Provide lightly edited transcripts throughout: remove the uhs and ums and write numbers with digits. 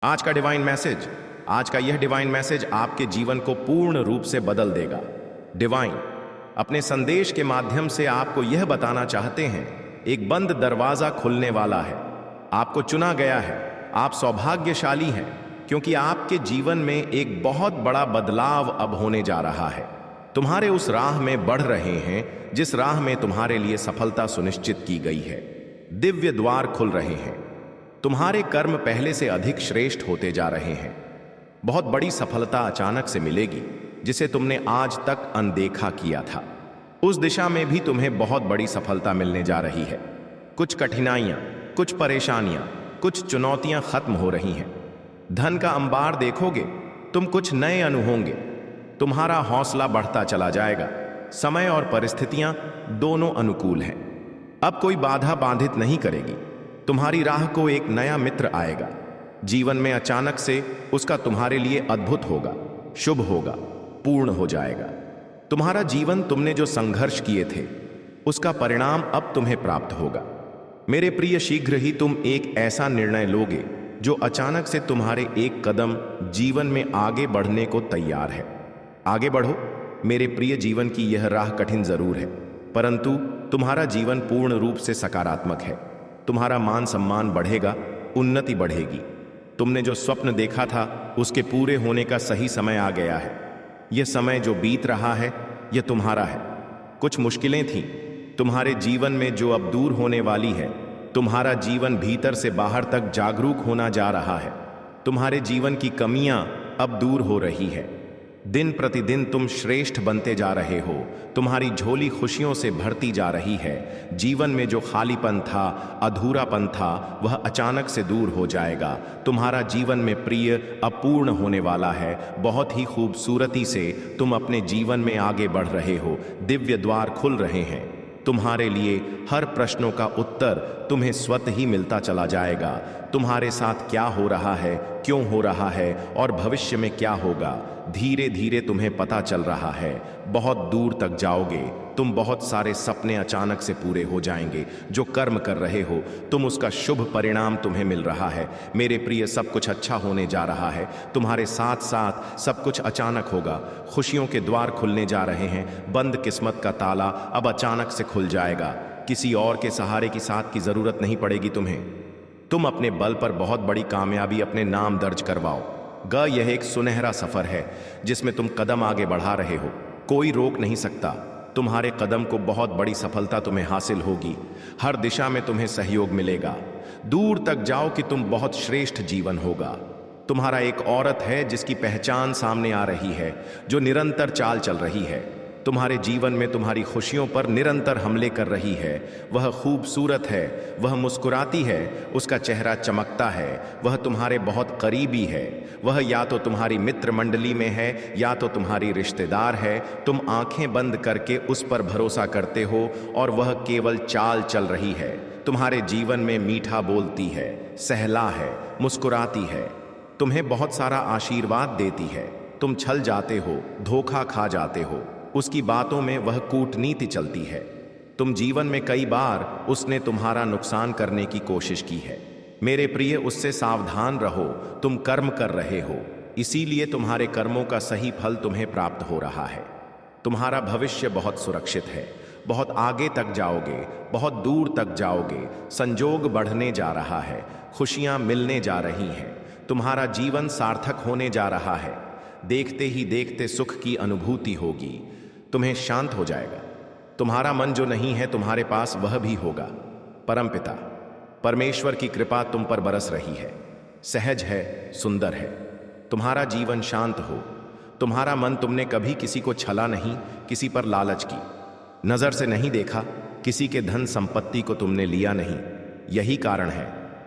आज का divine message, आज का यह डिवाइन मैसेज आपके जीवन को पूर्ण रूप से बदल देगा। डिवाइन अपने संदेश के माध्यम से आपको यह बताना चाहते हैं, एक बंद दरवाजा खुलने वाला है। आपको चुना गया है, आप सौभाग्यशाली हैं, क्योंकि आपके जीवन में एक बहुत बड़ा बदलाव अब होने जा रहा है। तुम्हारे उस राह में बढ़ रहे हैं जिस राह में तुम्हारे लिए सफलता सुनिश्चित की गई है। दिव्य द्वार खुल रहे हैं, तुम्हारे कर्म पहले से अधिक श्रेष्ठ होते जा रहे हैं। बहुत बड़ी सफलता अचानक से मिलेगी जिसे तुमने आज तक अनदेखा किया था। उस दिशा में भी तुम्हें बहुत बड़ी सफलता मिलने जा रही है। कुछ कठिनाइयां, कुछ परेशानियां, कुछ चुनौतियां खत्म हो रही हैं। धन का अंबार देखोगे, तुम कुछ नए अनुभवोगे। तुम्हारा हौसला बढ़ता चला जाएगा। समय और परिस्थितियां दोनों अनुकूल हैं। अब कोई बाधा बाधित नहीं करेगी। तुम्हारी राह को एक नया मित्र आएगा। जीवन में अचानक से उसका तुम्हारे लिए अद्भुत होगा, शुभ होगा, पूर्ण हो जाएगा। तुम्हारा जीवन, तुमने जो संघर्ष किए थे उसका परिणाम अब तुम्हें प्राप्त होगा। मेरे प्रिय, शीघ्र ही तुम एक ऐसा निर्णय लोगे जो अचानक से तुम्हारे एक कदम जीवन में आगे बढ़ने को तैयार है। आगे बढ़ो मेरे प्रिय। जीवन की यह राह कठिन जरूर है, परंतु तुम्हारा जीवन पूर्ण रूप से सकारात्मक है। तुम्हारा मान सम्मान बढ़ेगा, उन्नति बढ़ेगी। तुमने जो स्वप्न देखा था उसके पूरे होने का सही समय आ गया है। यह समय जो बीत रहा है यह तुम्हारा है। कुछ मुश्किलें थीं तुम्हारे जीवन में जो अब दूर होने वाली है। तुम्हारा जीवन भीतर से बाहर तक जागरूक होना जा रहा है। तुम्हारे जीवन की कमियां अब दूर हो रही है। दिन प्रतिदिन तुम श्रेष्ठ बनते जा रहे हो। तुम्हारी झोली खुशियों से भरती जा रही है। जीवन में जो खालीपन था, अधूरापन था, वह अचानक से दूर हो जाएगा। तुम्हारा जीवन में प्रिय अपूर्ण होने वाला है। बहुत ही खूबसूरती से तुम अपने जीवन में आगे बढ़ रहे हो। दिव्य द्वार खुल रहे हैं। तुम्हारे लिए हर प्रश्नों का उत्तर तुम्हें स्वतः ही मिलता चला जाएगा। तुम्हारे साथ क्या हो रहा है, क्यों हो रहा है और भविष्य में क्या होगा, धीरे धीरे तुम्हें पता चल रहा है। बहुत दूर तक जाओगे तुम। बहुत सारे सपने अचानक से पूरे हो जाएंगे। जो कर्म कर रहे हो तुम, उसका शुभ परिणाम तुम्हें मिल रहा है। मेरे प्रिय, सब कुछ अच्छा होने जा रहा है। तुम्हारे साथ साथ सब कुछ अचानक होगा। खुशियों के द्वार खुलने जा रहे हैं। बंद किस्मत का ताला अब अचानक से खुल जाएगा। किसी और के सहारे की साथ की जरूरत नहीं पड़ेगी तुम्हें। तुम अपने बल पर बहुत बड़ी कामयाबी अपने नाम दर्ज करवाओ। यह एक सुनहरा सफर है जिसमें तुम कदम आगे बढ़ा रहे हो। कोई रोक नहीं सकता तुम्हारे कदम को। बहुत बड़ी सफलता तुम्हें हासिल होगी। हर दिशा में तुम्हें सहयोग मिलेगा। दूर तक जाओ कि तुम बहुत श्रेष्ठ जीवन होगा। तुम्हारा एक औरत है जिसकी पहचान सामने आ रही है, जो निरंतर चाल चल रही है। तुम्हारे जीवन में तुम्हारी खुशियों पर निरंतर हमले कर रही है। वह खूबसूरत है, वह मुस्कुराती है, उसका चेहरा चमकता है। वह तुम्हारे बहुत करीबी है। वह या तो तुम्हारी मित्र मंडली में है या तो तुम्हारी रिश्तेदार है। तुम आंखें बंद करके उस पर भरोसा करते हो और वह केवल चाल चल रही है। तुम्हारे जीवन में मीठा बोलती है, सहला है, मुस्कुराती है, तुम्हें बहुत सारा आशीर्वाद देती है। तुम छल जाते हो, धोखा खा जाते हो, उसकी बातों में वह कूटनीति चलती है। तुम जीवन में कई बार उसने तुम्हारा नुकसान करने की कोशिश की है। मेरे प्रिय, उससे सावधान रहो। तुम कर्म कर रहे हो, इसीलिए तुम्हारे कर्मों का सही फल तुम्हें प्राप्त हो रहा है। तुम्हारा भविष्य बहुत सुरक्षित है। बहुत आगे तक जाओगे, बहुत दूर तक जाओगे। संजोग बढ़ने जा रहा है, खुशियां मिलने जा रही हैं। तुम्हारा जीवन सार्थक होने जा रहा है। देखते ही देखते सुख की अनुभूति होगी। तुम्हें शांत हो जाएगा। तुम्हारा मन जो नहीं है तुम्हारे पास, वह भी होगा। परमपिता परमेश्वर की कृपा तुम पर बरस रही है। सहज है, सुंदर है। तुम्हारा जीवन शांत हो। तुम्हारा मन, तुमने कभी किसी को छला नहीं, किसी पर लालच की नजर से नहीं देखा, किसी के धन संपत्ति को तुमने लिया नहीं। यही कारण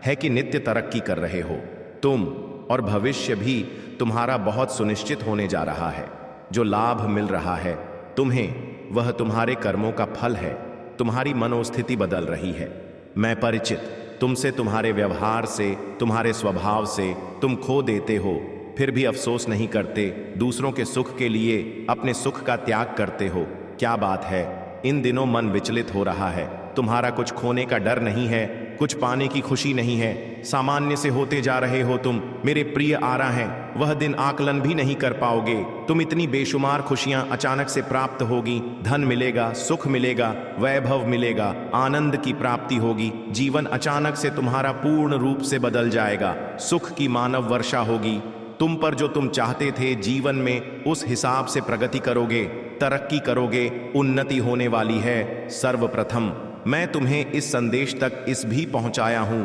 है कि नित्य तरक्की कर रहे हो तुम, और भविष्य भी तुम्हारा बहुत सुनिश्चित होने जा रहा है। जो लाभ मिल रहा है तुम्हें, वह तुम्हारे कर्मों का फल है। तुम्हारी मनोस्थिति बदल रही है। मैं परिचित तुमसे, तुम्हारे व्यवहार से, तुम्हारे स्वभाव से। तुम खो देते हो फिर भी अफसोस नहीं करते। दूसरों के सुख के लिए अपने सुख का त्याग करते हो। क्या बात है, इन दिनों मन विचलित हो रहा है। तुम्हारा कुछ खोने का डर नहीं है, कुछ पाने की खुशी नहीं है, सामान्य से होते जा रहे हो तुम मेरे प्रिय आरा हैं, वह दिन आकलन भी नहीं कर पाओगे। तुम इतनी बेशुमार खुशियां अचानक से प्राप्त होगी, धन मिलेगा, सुख मिलेगा, वैभव मिलेगा, आनंद की प्राप्ति होगी, जीवन अचानक से तुम्हारा पूर्ण रूप से बदल जाएगा, सुख की मानव वर्षा होगी, तुम पर जो तुम चाहते थे जीवन में उस हिसाब से प्रगति करोगे, तरक्की करोगे, उन्नति होने वाली है। सर्वप्रथम मैं तुम्हें इस संदेश तक इस भी पहुंचाया हूं,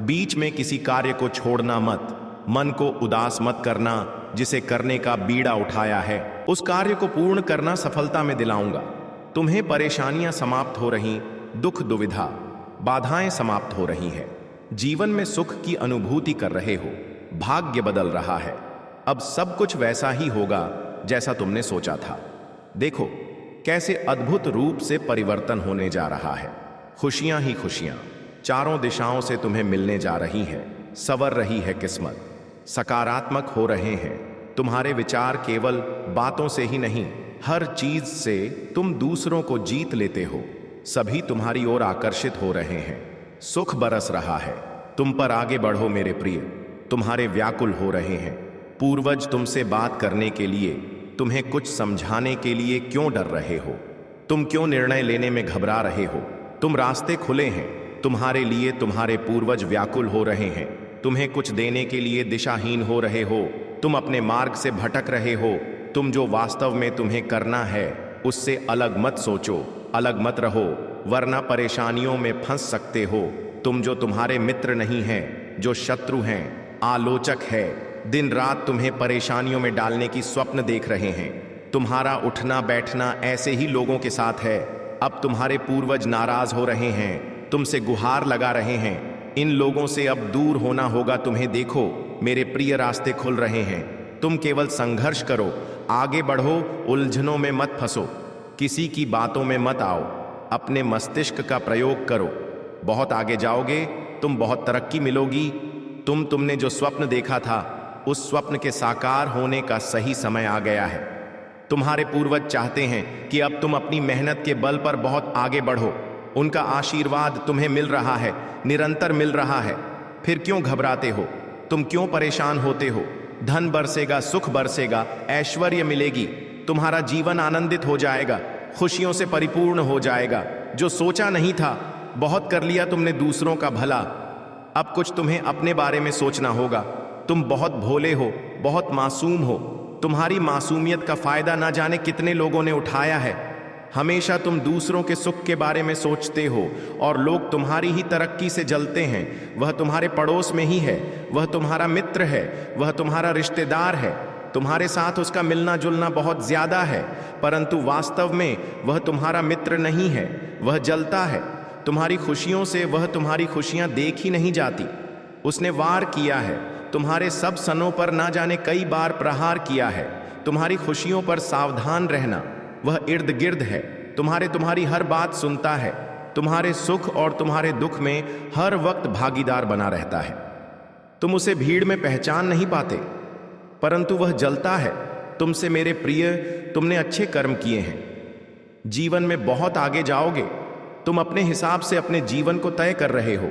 बीच में किसी कार्य को छोड़ना मत, मन को उदास मत करना, जिसे करने का बीड़ा उठाया है उस कार्य को पूर्ण करना सफलता में दिलाऊंगा। तुम्हें परेशानियां समाप्त हो रही, दुख दुविधा बाधाएं समाप्त हो रही हैं, जीवन में सुख की अनुभूति कर रहे हो, भाग्य बदल रहा है, अब सब कुछ वैसा ही होगा जैसा तुमने सोचा था। देखो कैसे अद्भुत रूप से परिवर्तन होने जा रहा है, खुशियां ही खुशियां चारों दिशाओं से तुम्हें मिलने जा रही हैं, संवर रही है किस्मत, सकारात्मक हो रहे हैं तुम्हारे विचार, केवल बातों से ही नहीं हर चीज से तुम दूसरों को जीत लेते हो, सभी तुम्हारी ओर आकर्षित हो रहे हैं, सुख बरस रहा है, तुम पर आगे बढ़ो मेरे प्रिय, तुम्हारे व्याकुल हो रहे हैं, पूर्वज तुमसे बात करने के लिए, तुम्हें कुछ समझाने के लिए क्यों डर रहे हो, तुम क्यों निर्णय लेने में घबरा रहे हो, तुम रास्ते खुले हैं तुम्हारे लिए, तुम्हारे पूर्वज व्याकुल हो रहे हैं, तुम्हें कुछ देने के लिए दिशाहीन हो रहे हो, तुम अपने मार्ग से भटक रहे हो, तुम जो वास्तव में तुम्हें करना है उससे अलग मत सोचो, अलग मत रहो, वरना परेशानियों में फंस सकते हो। तुम जो तुम्हारे मित्र नहीं हैं, जो शत्रु हैं, आलोचक है, दिन रात तुम्हें परेशानियों में डालने की स्वप्न देख रहे हैं, तुम्हारा उठना बैठना ऐसे ही लोगों के साथ है, अब तुम्हारे पूर्वज नाराज हो रहे हैं, तुमसे गुहार लगा रहे हैं, इन लोगों से अब दूर होना होगा तुम्हें। देखो मेरे प्रिय रास्ते खुल रहे हैं, तुम केवल संघर्ष करो, आगे बढ़ो, उलझनों में मत फंसो, किसी की बातों में मत आओ, अपने मस्तिष्क का प्रयोग करो, बहुत आगे जाओगे तुम, बहुत तरक्की मिलोगी। तुमने जो स्वप्न देखा था उस स्वप्न के साकार होने का सही समय आ गया है। तुम्हारे पूर्वज चाहते हैं कि अब तुम अपनी मेहनत के बल पर बहुत आगे बढ़ो, उनका आशीर्वाद तुम्हें मिल रहा है, निरंतर मिल रहा है, फिर क्यों घबराते हो, तुम क्यों परेशान होते हो, धन बरसेगा, सुख बरसेगा, ऐश्वर्य मिलेगी, तुम्हारा जीवन आनंदित हो जाएगा, खुशियों से परिपूर्ण हो जाएगा। जो सोचा नहीं था, बहुत कर लिया तुमने दूसरों का भला, अब कुछ तुम्हें अपने बारे में सोचना होगा। तुम बहुत भोले हो, बहुत मासूम हो, तुम्हारी मासूमियत का फायदा ना जाने कितने लोगों ने उठाया है। हमेशा तुम दूसरों के सुख के बारे में सोचते हो और लोग तुम्हारी ही तरक्की से जलते हैं। वह तुम्हारे पड़ोस में ही है, वह तुम्हारा मित्र है, वह तुम्हारा रिश्तेदार है, तुम्हारे साथ उसका मिलना जुलना बहुत ज्यादा है, परंतु वास्तव में वह तुम्हारा मित्र नहीं है, वह जलता है तुम्हारी खुशियों से, वह तुम्हारी खुशियां देख ही नहीं जाती। उसने वार किया है तुम्हारे सब सनों पर, ना जाने कई बार प्रहार किया है। तुम्हारी खुशियों पर सावधान रहना, वह इर्द गिर्द है, तुम्हारी हर बात सुनता है, तुम्हारे सुख और तुम्हारे दुख में हर वक्त भागीदार बना रहता है। तुम उसे भीड़ में पहचान नहीं पाते, परंतु वह जलता है तुमसे मेरे प्रिय। तुमने अच्छे कर्म किए हैं, जीवन में बहुत आगे जाओगे। तुम अपने हिसाब से अपने जीवन को तय कर रहे हो,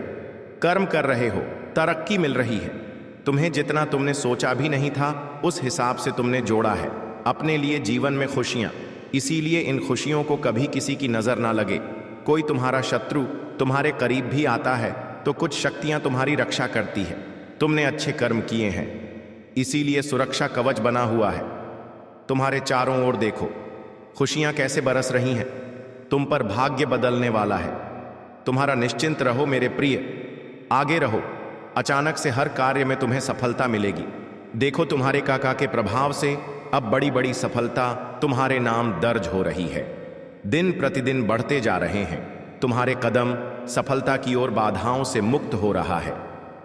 कर्म कर रहे हो, तरक्की मिल रही है। तुम्हें जितना तुमने सोचा भी नहीं था उस हिसाब से तुमने जोड़ा है अपने लिए जीवन में खुशियां। इसीलिए इन खुशियों को कभी किसी की नजर ना लगे। कोई तुम्हारा शत्रु तुम्हारे करीब भी आता है तो कुछ शक्तियां तुम्हारी रक्षा करती है। तुमने अच्छे कर्म किए हैं, इसीलिए सुरक्षा कवच बना हुआ है। तुम्हारे चारों ओर देखो, खुशियां कैसे बरस रही हैं, तुम पर भाग्य बदलने वाला है। तुम्हारा निश्चिंत रहो मेरे प्रिय, आगे रहो, अचानक से हर कार्य में तुम्हें सफलता मिलेगी। देखो तुम्हारे काका के प्रभाव से अब बड़ी बड़ी सफलता तुम्हारे नाम दर्ज हो रही है। दिन प्रतिदिन बढ़ते जा रहे हैं, तुम्हारे कदम सफलता की ओर बाधाओं से मुक्त हो रहा है।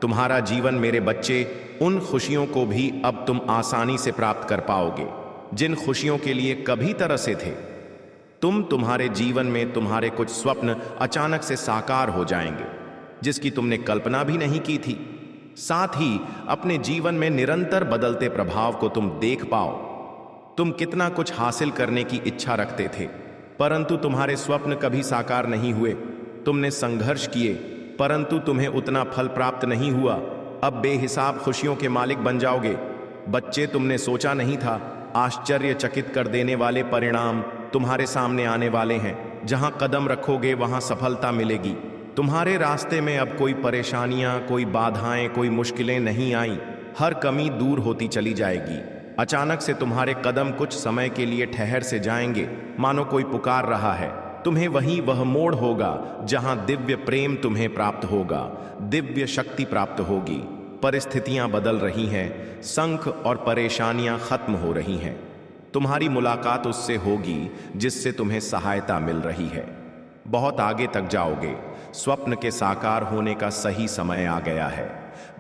तुम्हारा जीवन मेरे बच्चे, उन खुशियों को भी अब तुम आसानी से प्राप्त कर पाओगे जिन खुशियों के लिए कभी तरसे थे। तुम्हारे जीवन में तुम्हारे कुछ स्वप्न अचानक से साकार हो जाएंगे जिसकी तुमने कल्पना भी नहीं की थी। साथ ही अपने जीवन में निरंतर बदलते प्रभाव को तुम देख पाओ। तुम कितना कुछ हासिल करने की इच्छा रखते थे, परंतु तुम्हारे स्वप्न कभी साकार नहीं हुए। तुमने संघर्ष किए, परंतु तुम्हें उतना फल प्राप्त नहीं हुआ। अब बेहिसाब खुशियों के मालिक बन जाओगे। बच्चे, तुमने सोचा नहीं था, आश्चर्यचकित कर देने वाले परिणाम तुम्हारे सामने आने वाले हैं। जहां कदम रखोगे वहां सफलता मिलेगी। तुम्हारे रास्ते में अब कोई परेशानियां, कोई बाधाएं, कोई मुश्किलें नहीं आई। हर कमी दूर होती चली जाएगी। अचानक से तुम्हारे कदम कुछ समय के लिए ठहर से जाएंगे, मानो कोई पुकार रहा है। तुम्हें वही वह मोड़ होगा जहां दिव्य प्रेम तुम्हें प्राप्त होगा, दिव्य शक्ति प्राप्त होगी। परिस्थितियां बदल रही हैं, संकट और परेशानियां खत्म हो रही हैं। तुम्हारी मुलाकात उससे होगी जिससे तुम्हें सहायता मिल रही है। बहुत आगे तक जाओगे। स्वप्न के साकार होने का सही समय आ गया है।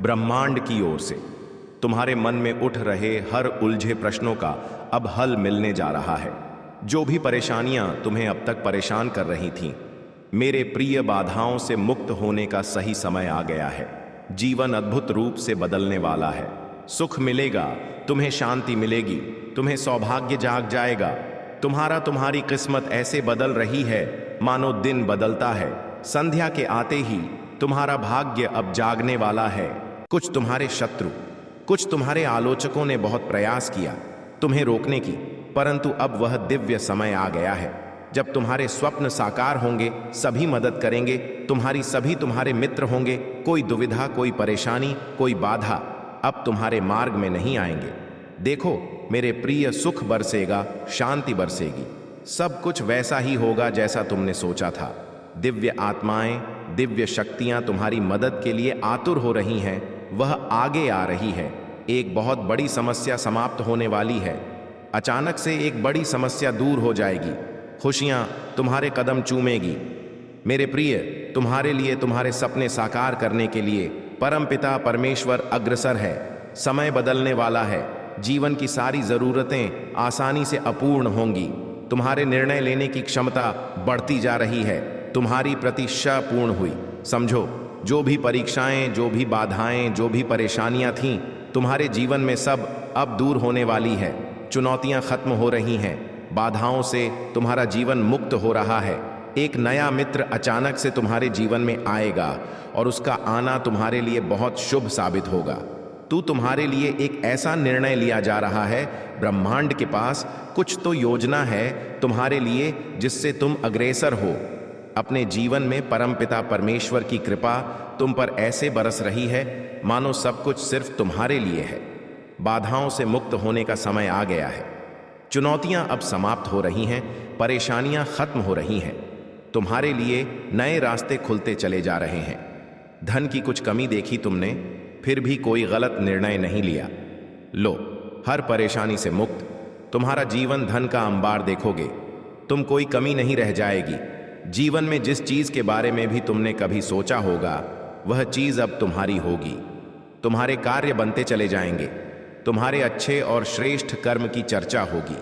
ब्रह्मांड की ओर से तुम्हारे मन में उठ रहे हर उलझे प्रश्नों का अब हल मिलने जा रहा है। जो भी परेशानियां तुम्हें अब तक परेशान कर रही थीं, मेरे प्रिय, बाधाओं से मुक्त होने का सही समय आ गया है। जीवन अद्भुत रूप से बदलने वाला है। सुख मिलेगा, तुम्हें शांति मिलेगी, तुम्हें सौभाग्य जाग जाएगा। तुम्हारी किस्मत ऐसे बदल रही है मानो दिन बदलता है। संध्या के आते ही तुम्हारा भाग्य अब जागने वाला है। कुछ तुम्हारे शत्रु, कुछ तुम्हारे आलोचकों ने बहुत प्रयास किया तुम्हें रोकने की, परंतु अब वह दिव्य समय आ गया है जब तुम्हारे स्वप्न साकार होंगे। सभी मदद करेंगे, तुम्हारे मित्र होंगे। कोई दुविधा, कोई परेशानी, कोई बाधा अब तुम्हारे मार्ग में नहीं आएंगे। देखो मेरे प्रिय, सुख बरसेगा, शांति बरसेगी। सब कुछ वैसा ही होगा जैसा तुमने सोचा था। दिव्य आत्माएं, दिव्य शक्तियां तुम्हारी मदद के लिए आतुर हो रही हैं। वह आगे आ रही है। एक बहुत बड़ी समस्या समाप्त होने वाली है। अचानक से एक बड़ी समस्या दूर हो जाएगी। खुशियां तुम्हारे कदम चूमेगी। मेरे प्रिय, तुम्हारे लिए, तुम्हारे सपने साकार करने के लिए परमपिता परमेश्वर अग्रसर है। समय बदलने वाला है। जीवन की सारी जरूरतें आसानी से अपूर्ण होंगी। तुम्हारे निर्णय लेने की क्षमता बढ़ती जा रही है। तुम्हारी प्रतीक्षा पूर्ण हुई। समझो, जो भी परीक्षाएं, जो भी बाधाएं, जो भी परेशानियां थीं तुम्हारे जीवन में, सब अब दूर होने वाली है। चुनौतियां खत्म हो रही हैं। बाधाओं से तुम्हारा जीवन मुक्त हो रहा है। एक नया मित्र अचानक से तुम्हारे जीवन में आएगा और उसका आना तुम्हारे लिए बहुत शुभ साबित होगा। तुम्हारे लिए एक ऐसा निर्णय लिया जा रहा है। ब्रह्मांड के पास कुछ तो योजना है तुम्हारे लिए जिससे तुम अग्रसर हो। अपने जीवन में परमपिता परमेश्वर की कृपा तुम पर ऐसे बरस रही है मानो सब कुछ सिर्फ तुम्हारे लिए है। बाधाओं से मुक्त होने का समय आ गया है। चुनौतियां अब समाप्त हो रही हैं, परेशानियां खत्म हो रही हैं। तुम्हारे लिए नए रास्ते खुलते चले जा रहे हैं। धन की कुछ कमी देखी तुमने, फिर भी कोई गलत निर्णय नहीं लिया। लो, हर परेशानी से मुक्त। तुम्हारा जीवन धन का अंबार देखोगे। तुम कोई कमी नहीं रह जाएगी। जीवन में जिस चीज के बारे में भी तुमने कभी सोचा होगा, वह चीज अब तुम्हारी होगी। तुम्हारे कार्य बनते चले जाएंगे। तुम्हारे अच्छे और श्रेष्ठ कर्म की चर्चा होगी।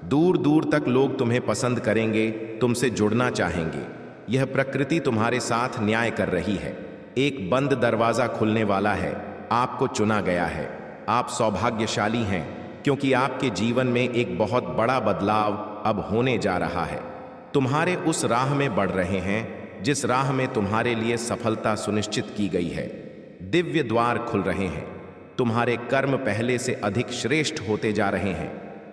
दूर दूर तक लोग तुम्हें पसंद करेंगे, तुमसे जुड़ना चाहेंगे। यह प्रकृति तुम्हारे साथ न्याय कर रही है। एक बंद दरवाजा खुलने वाला है। आपको चुना गया है। आप सौभाग्यशाली हैं क्योंकि आपके जीवन में एक बहुत बड़ा बदलाव अब होने जा रहा है। तुम्हारे उस राह में बढ़ रहे हैं जिस राह में तुम्हारे लिए सफलता सुनिश्चित की गई है। दिव्य द्वार खुल रहे हैं। तुम्हारे कर्म पहले से अधिक श्रेष्ठ होते जा रहे हैं।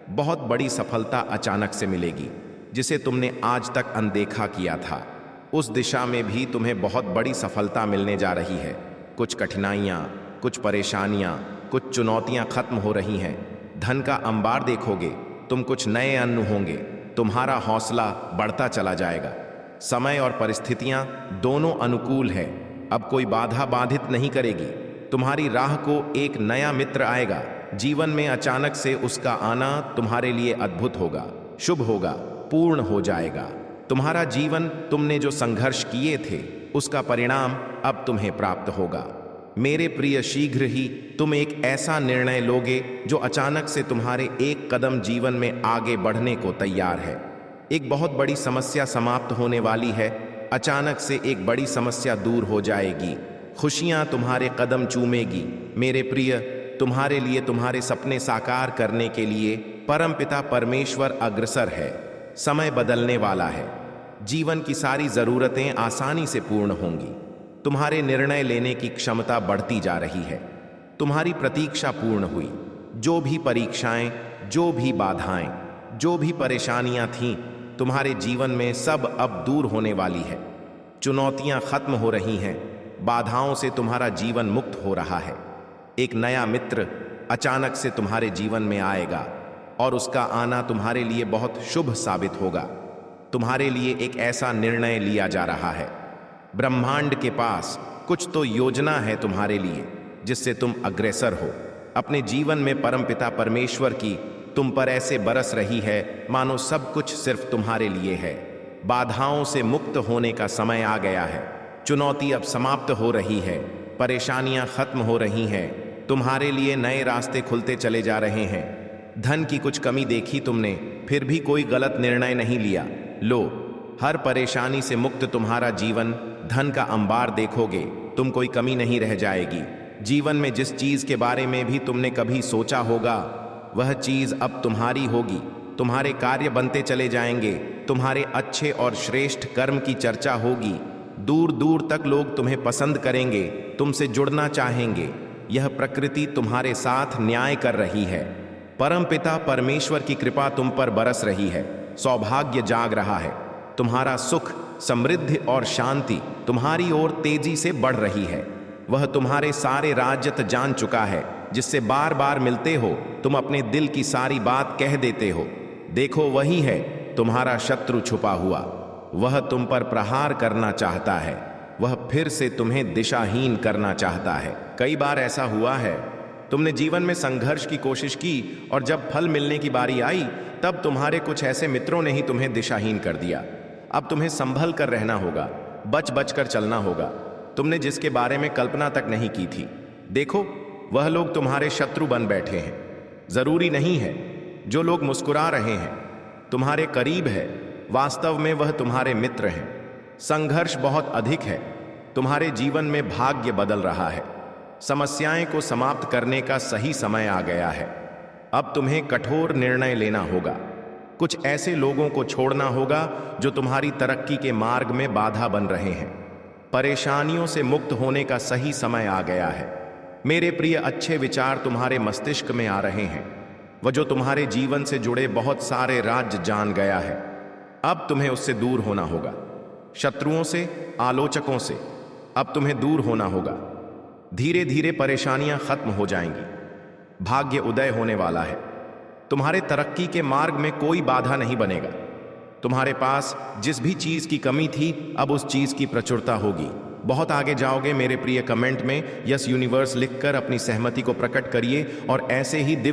बहुत बड़ी सफलता अचानक से मिलेगी जिसे तुमने आज तक अनदेखा किया था। उस दिशा में भी तुम्हें बहुत बड़ी सफलता मिलने जा रही है। कुछ कठिनाइयाँ, कुछ परेशानियाँ, कुछ चुनौतियाँ खत्म हो रही हैं। धन का अंबार देखोगे। तुम कुछ नए अन्न होंगे। तुम्हारा हौसला बढ़ता चला जाएगा। समय और परिस्थितियां दोनों अनुकूल है। अब कोई बाधा बाधित नहीं करेगी। तुम्हारी राह को एक नया मित्र आएगा। जीवन में अचानक से उसका आना तुम्हारे लिए अद्भुत होगा, शुभ होगा, पूर्ण हो जाएगा। तुम्हारा जीवन, तुमने जो संघर्ष किए थे, उसका परिणाम अब तुम्हें प्राप्त होगा। मेरे प्रिय, शीघ्र ही तुम एक ऐसा निर्णय लोगे जो अचानक से तुम्हारे एक कदम जीवन में आगे बढ़ने को तैयार है। एक बहुत बड़ी समस्या समाप्त होने वाली है। अचानक से एक बड़ी समस्या दूर हो जाएगी। खुशियां तुम्हारे कदम चूमेगी। मेरे प्रिय, तुम्हारे लिए, तुम्हारे सपने साकार करने के लिए परमपिता परमेश्वर अग्रसर है। समय बदलने वाला है। जीवन की सारी जरूरतें आसानी से पूर्ण होंगी। तुम्हारे निर्णय लेने की क्षमता बढ़ती जा रही है। तुम्हारी प्रतीक्षा पूर्ण हुई। जो भी परीक्षाएं, जो भी बाधाएं, जो भी परेशानियां थीं तुम्हारे जीवन में, सब अब दूर होने वाली है। चुनौतियां खत्म हो रही हैं। बाधाओं से तुम्हारा जीवन मुक्त हो रहा है। एक नया मित्र अचानक से तुम्हारे जीवन में आएगा और उसका आना तुम्हारे लिए बहुत शुभ साबित होगा। तुम्हारे लिए एक ऐसा निर्णय लिया जा रहा है। ब्रह्मांड के पास कुछ तो योजना है तुम्हारे लिए, जिससे तुम अग्रसर हो। अपने जीवन में परमपिता परमेश्वर की तुम पर ऐसे बरस रही है मानो सब कुछ सिर्फ तुम्हारे लिए है। बाधाओं से मुक्त होने का समय आ गया है। चुनौती अब समाप्त हो रही है। परेशानियां खत्म हो रही हैं। तुम्हारे लिए नए रास्ते खुलते चले जा रहे हैं। धन की कुछ कमी देखी तुमने, फिर भी कोई गलत निर्णय नहीं लिया। लो, हर परेशानी से मुक्त तुम्हारा जीवन, धन का अंबार देखोगे। तुम कोई कमी नहीं रह जाएगी। जीवन में जिस चीज के बारे में भी तुमने कभी सोचा होगा, वह चीज अब तुम्हारी होगी। तुम्हारे कार्य बनते चले जाएंगे। तुम्हारे अच्छे और श्रेष्ठ कर्म की चर्चा होगी। दूर दूर तक लोग तुम्हें पसंद करेंगे, तुमसे जुड़ना चाहेंगे। यह प्रकृति तुम्हारे साथ न्याय कर रही है। परमपिता परमेश्वर की कृपा तुम पर बरस रही है। सौभाग्य जाग रहा है। तुम्हारा सुख, समृद्धि और शांति तुम्हारी ओर तेजी से बढ़ रही है। वह तुम्हारे सारे राज जान चुका है, जिससे बार बार मिलते हो तुम अपने दिल की सारी बात कह देते हो। देखो, वही है तुम्हारा शत्रु छुपा हुआ। वह तुम पर प्रहार करना चाहता है। वह फिर से तुम्हें दिशाहीन करना चाहता है। कई बार ऐसा हुआ है, तुमने जीवन में संघर्ष की कोशिश की और जब फल मिलने की बारी आई, तब तुम्हारे कुछ ऐसे मित्रों ने ही तुम्हें दिशाहीन कर दिया। अब तुम्हें संभल कर रहना होगा, बच बच कर चलना होगा। तुमने जिसके बारे में कल्पना तक नहीं की थी, देखो, वह लोग तुम्हारे शत्रु बन बैठे हैं। जरूरी नहीं है जो लोग मुस्कुरा रहे हैं तुम्हारे करीब है, वास्तव में वह तुम्हारे मित्र हैं। संघर्ष बहुत अधिक है। तुम्हारे जीवन में भाग्य बदल रहा है। समस्याएं को समाप्त करने का सही समय आ गया है। अब तुम्हें कठोर निर्णय लेना होगा। कुछ ऐसे लोगों को छोड़ना होगा जो तुम्हारी तरक्की के मार्ग में बाधा बन रहे हैं। परेशानियों से मुक्त होने का सही समय आ गया है। मेरे प्रिय, अच्छे विचार तुम्हारे मस्तिष्क में आ रहे हैं। वह जो तुम्हारे जीवन से जुड़े बहुत सारे राज जान गया है, अब तुम्हें उससे दूर होना होगा। शत्रुओं से, आलोचकों से अब तुम्हें दूर होना होगा। धीरे धीरे परेशानियां खत्म हो जाएंगी। भाग्य उदय होने वाला है। तुम्हारे तरक्की के मार्ग में कोई बाधा नहीं बनेगा। तुम्हारे पास जिस भी चीज की कमी थी, अब उस चीज की प्रचुरता होगी। बहुत आगे जाओगे मेरे प्रिय। कमेंट में यस यूनिवर्स लिखकर अपनी सहमति को प्रकट करिए और ऐसे ही दिव्य